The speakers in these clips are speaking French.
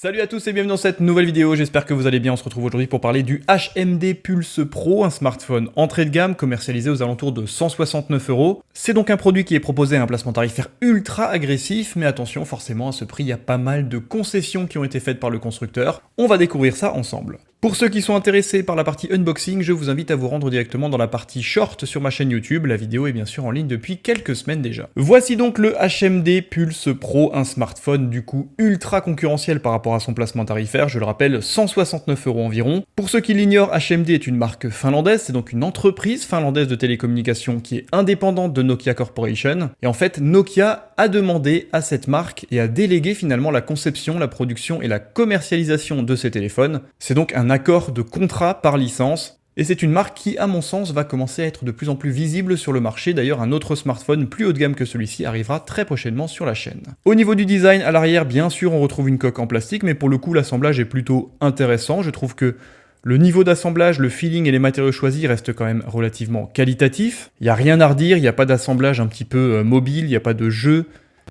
Salut à tous et bienvenue dans cette nouvelle vidéo, j'espère que vous allez bien. On se retrouve aujourd'hui pour parler du HMD Pulse Pro, un smartphone entrée de gamme commercialisé aux alentours de 169 €. C'est donc un produit qui est proposé à un placement tarifaire ultra agressif, mais attention, forcément à ce prix, il y a pas mal de concessions qui ont été faites par le constructeur. On va découvrir ça ensemble. Pour ceux qui sont intéressés par la partie unboxing, je vous invite à vous rendre directement dans la partie short sur ma chaîne YouTube. La vidéo est bien sûr en ligne depuis quelques semaines déjà. Voici donc le HMD Pulse Pro, un smartphone du coup ultra concurrentiel par rapport à son placement tarifaire, je le rappelle, 169 € environ. Pour ceux qui l'ignorent, HMD est une marque finlandaise, c'est donc une entreprise finlandaise de télécommunications qui est indépendante de Nokia Corporation. Et en fait, Nokia a demandé à cette marque et a délégué finalement la conception, la production et la commercialisation de ces téléphones. C'est donc un accord de contrat par licence. Et c'est une marque qui, à mon sens, va commencer à être de plus en plus visible sur le marché. D'ailleurs, un autre smartphone plus haut de gamme que celui-ci arrivera très prochainement sur la chaîne. Au niveau du design, à l'arrière, bien sûr, on retrouve une coque en plastique, mais pour le coup, l'assemblage est plutôt intéressant. Je trouve que le niveau d'assemblage, le feeling et les matériaux choisis restent quand même relativement qualitatifs. Il n'y a rien à redire, il n'y a pas d'assemblage un petit peu mobile, il n'y a pas de jeu.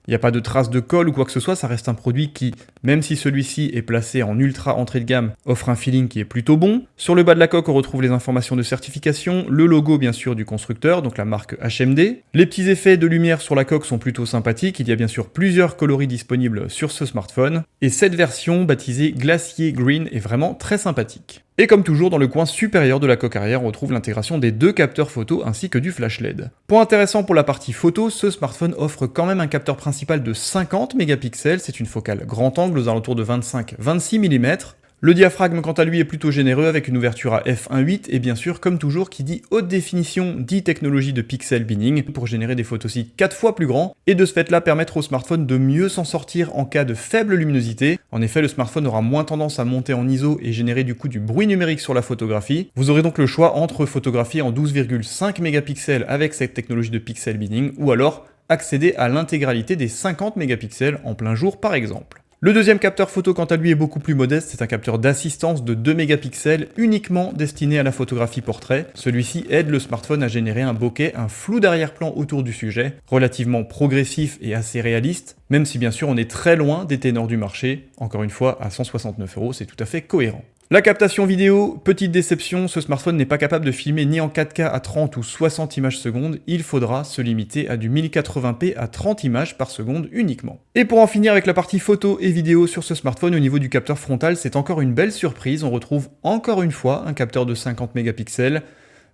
Il n'y a pas de traces de colle ou quoi que ce soit, ça reste un produit qui, même si celui-ci est placé en ultra entrée de gamme, offre un feeling qui est plutôt bon. Sur le bas de la coque, on retrouve les informations de certification, le logo bien sûr du constructeur, donc la marque HMD. Les petits effets de lumière sur la coque sont plutôt sympathiques, il y a bien sûr plusieurs coloris disponibles sur ce smartphone, et cette version baptisée Glacier Green est vraiment très sympathique. Et comme toujours, dans le coin supérieur de la coque arrière, on retrouve l'intégration des deux capteurs photo ainsi que du flash LED. Point intéressant pour la partie photo, ce smartphone offre quand même un capteur principal de 50 mégapixels, c'est une focale grand angle aux alentours de 25-26 mm. Le diaphragme quant à lui est plutôt généreux avec une ouverture à f1.8 et bien sûr, comme toujours, qui dit haute définition dit technologie de pixel binning pour générer des photosites 4 fois plus grands et de ce fait-là permettre au smartphone de mieux s'en sortir en cas de faible luminosité. En effet, le smartphone aura moins tendance à monter en ISO et générer du coup du bruit numérique sur la photographie. Vous aurez donc le choix entre photographier en 12,5 mégapixels avec cette technologie de pixel binning ou alors accéder à l'intégralité des 50 mégapixels en plein jour par exemple. Le deuxième capteur photo quant à lui est beaucoup plus modeste, c'est un capteur d'assistance de 2 mégapixels uniquement destiné à la photographie portrait. Celui-ci aide le smartphone à générer un bokeh, un flou d'arrière-plan autour du sujet, relativement progressif et assez réaliste, même si bien sûr on est très loin des ténors du marché. Encore une fois, à 169 €, c'est tout à fait cohérent. La captation vidéo, petite déception, ce smartphone n'est pas capable de filmer ni en 4K à 30 ou 60 images secondes, il faudra se limiter à du 1080p à 30 images par seconde uniquement. Et pour en finir avec la partie photo et vidéo sur ce smartphone, au niveau du capteur frontal, c'est encore une belle surprise, on retrouve encore une fois un capteur de 50 mégapixels,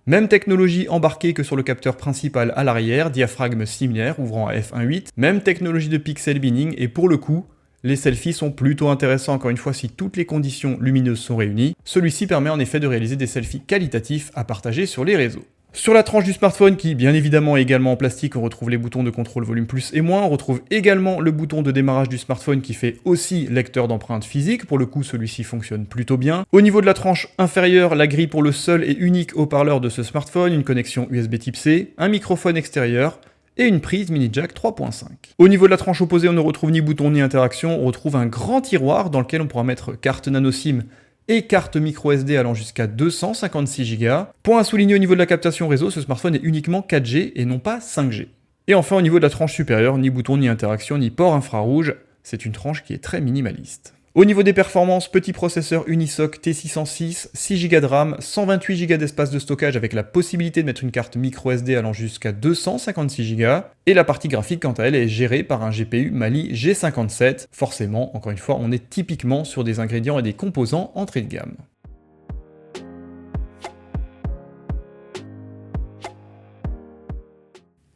même technologie embarquée que sur le capteur principal à l'arrière, diaphragme similaire ouvrant à f1.8, même technologie de pixel binning et pour le coup, les selfies sont plutôt intéressants encore une fois si toutes les conditions lumineuses sont réunies. Celui-ci permet en effet de réaliser des selfies qualitatifs à partager sur les réseaux. Sur la tranche du smartphone qui bien évidemment est également en plastique, on retrouve les boutons de contrôle volume plus et moins, on retrouve également le bouton de démarrage du smartphone qui fait aussi lecteur d'empreintes physiques, pour le coup celui-ci fonctionne plutôt bien. Au niveau de la tranche inférieure, la grille pour le seul et unique haut-parleur de ce smartphone, une connexion USB type C, un microphone extérieur, et une prise mini jack 3.5. Au niveau de la tranche opposée, on ne retrouve ni bouton ni interaction, on retrouve un grand tiroir dans lequel on pourra mettre carte nano SIM et carte micro SD allant jusqu'à 256 Go. Point à souligner au niveau de la captation réseau, ce smartphone est uniquement 4G et non pas 5G. Et enfin au niveau de la tranche supérieure, ni bouton ni interaction, ni port infrarouge, c'est une tranche qui est très minimaliste. Au niveau des performances, petit processeur Unisoc T606, 6 Go de RAM, 128 Go d'espace de stockage avec la possibilité de mettre une carte micro SD allant jusqu'à 256 Go, et la partie graphique quant à elle est gérée par un GPU Mali G57. Forcément, encore une fois, on est typiquement sur des ingrédients et des composants entrée de gamme.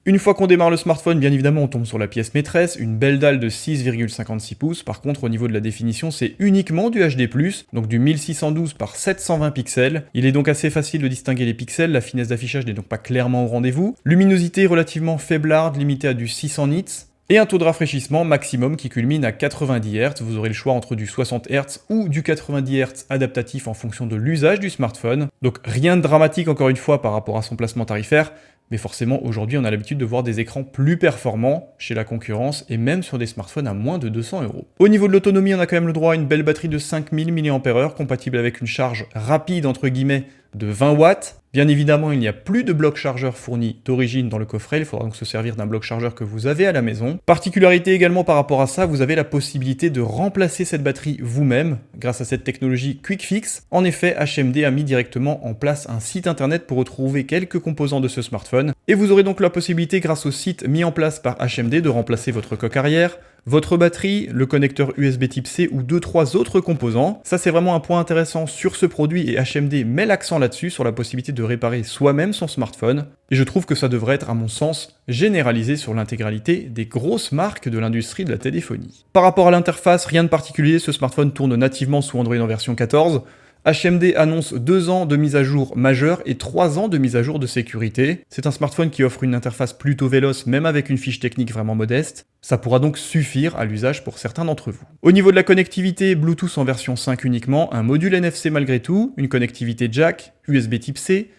Une fois qu'on démarre le smartphone, bien évidemment, on tombe sur la pièce maîtresse, une belle dalle de 6,56 pouces. Par contre, au niveau de la définition, c'est uniquement du HD+, donc du 1612 par 720 pixels. Il est donc assez facile de distinguer les pixels, la finesse d'affichage n'est donc pas clairement au rendez-vous. Luminosité relativement faiblarde, limitée à du 600 nits. Et un taux de rafraîchissement maximum qui culmine à 90 Hz. Vous aurez le choix entre du 60 Hz ou du 90 Hz adaptatif en fonction de l'usage du smartphone. Donc rien de dramatique encore une fois par rapport à son placement tarifaire, Mais forcément, aujourd'hui, on a l'habitude de voir des écrans plus performants chez la concurrence et même sur des smartphones à moins de 200 €. Au niveau de l'autonomie, on a quand même le droit à une belle batterie de 5000 mAh, compatible avec une charge rapide, entre guillemets, de 20 watts. Bien évidemment, il n'y a plus de bloc chargeur fourni d'origine dans le coffret, il faudra donc se servir d'un bloc chargeur que vous avez à la maison. Particularité également par rapport à ça, vous avez la possibilité de remplacer cette batterie vous-même grâce à cette technologie Quick Fix. En effet, HMD a mis directement en place un site internet pour retrouver quelques composants de ce smartphone, et vous aurez donc la possibilité, grâce au site mis en place par HMD, de remplacer votre coque arrière, votre batterie, le connecteur USB type C ou 2-3 autres composants. Ça, c'est vraiment un point intéressant sur ce produit, et HMD met l'accent là-dessus, sur la possibilité de réparer soi-même son smartphone. Et je trouve que ça devrait être, à mon sens, généralisé sur l'intégralité des grosses marques de l'industrie de la téléphonie. Par rapport à l'interface, rien de particulier, ce smartphone tourne nativement sous Android en version 14. HMD annonce 2 ans de mise à jour majeure et 3 ans de mise à jour de sécurité. C'est un smartphone qui offre une interface plutôt véloce, même avec une fiche technique vraiment modeste. Ça pourra donc suffire à l'usage pour certains d'entre vous. Au niveau de la connectivité, Bluetooth en version 5 uniquement, un module NFC malgré tout, une connectivité jack, USB type C,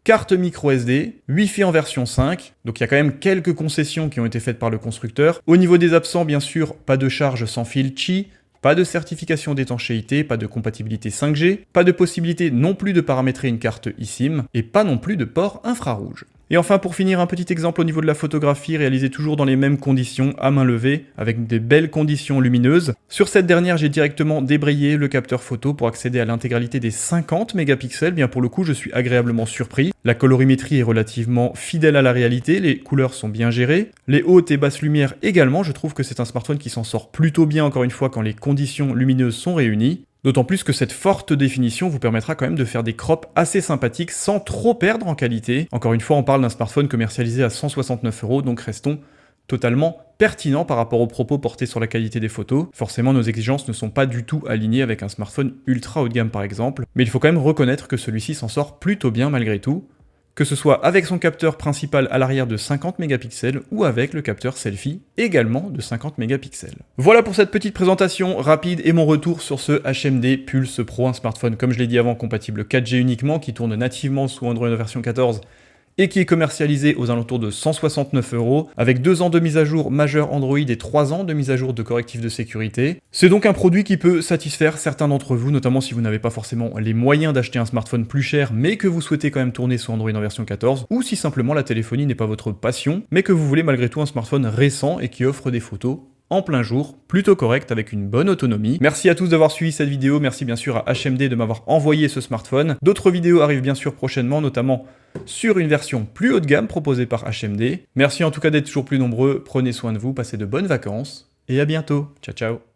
carte micro SD, Wi-Fi en version 5, donc il y a quand même quelques concessions qui ont été faites par le constructeur. Au niveau des absents, bien sûr, pas de charge sans fil Qi, pas de certification d'étanchéité, pas de compatibilité 5G, pas de possibilité non plus de paramétrer une carte eSIM, et pas non plus de port infrarouge. Et enfin, pour finir, un petit exemple au niveau de la photographie, réalisé toujours dans les mêmes conditions, à main levée, avec des belles conditions lumineuses. Sur cette dernière, j'ai directement débrayé le capteur photo pour accéder à l'intégralité des 50 mégapixels. Bien pour le coup, je suis agréablement surpris. La colorimétrie est relativement fidèle à la réalité, les couleurs sont bien gérées. Les hautes et basses lumières également, je trouve que c'est un smartphone qui s'en sort plutôt bien, encore une fois, quand les conditions lumineuses sont réunies. D'autant plus que cette forte définition vous permettra quand même de faire des crops assez sympathiques sans trop perdre en qualité. Encore une fois, on parle d'un smartphone commercialisé à 169 €, donc restons totalement pertinents par rapport aux propos portés sur la qualité des photos. Forcément, nos exigences ne sont pas du tout alignées avec un smartphone ultra haut de gamme par exemple, mais il faut quand même reconnaître que celui-ci s'en sort plutôt bien malgré tout, que ce soit avec son capteur principal à l'arrière de 50 mégapixels ou avec le capteur selfie également de 50 mégapixels. Voilà pour cette petite présentation rapide et mon retour sur ce HMD Pulse Pro, un smartphone comme je l'ai dit avant compatible 4G uniquement, qui tourne nativement sous Android version 14 et qui est commercialisé aux alentours de 169 €, avec 2 ans de mise à jour majeure Android et 3 ans de mise à jour de correctifs de sécurité. C'est donc un produit qui peut satisfaire certains d'entre vous, notamment si vous n'avez pas forcément les moyens d'acheter un smartphone plus cher, mais que vous souhaitez quand même tourner sous Android en version 14, ou si simplement la téléphonie n'est pas votre passion, mais que vous voulez malgré tout un smartphone récent et qui offre des photos en plein jour, plutôt correct, avec une bonne autonomie. Merci à tous d'avoir suivi cette vidéo, merci bien sûr à HMD de m'avoir envoyé ce smartphone. D'autres vidéos arrivent bien sûr prochainement, notamment sur une version plus haut de gamme proposée par HMD. Merci en tout cas d'être toujours plus nombreux, prenez soin de vous, passez de bonnes vacances, et à bientôt. Ciao ciao.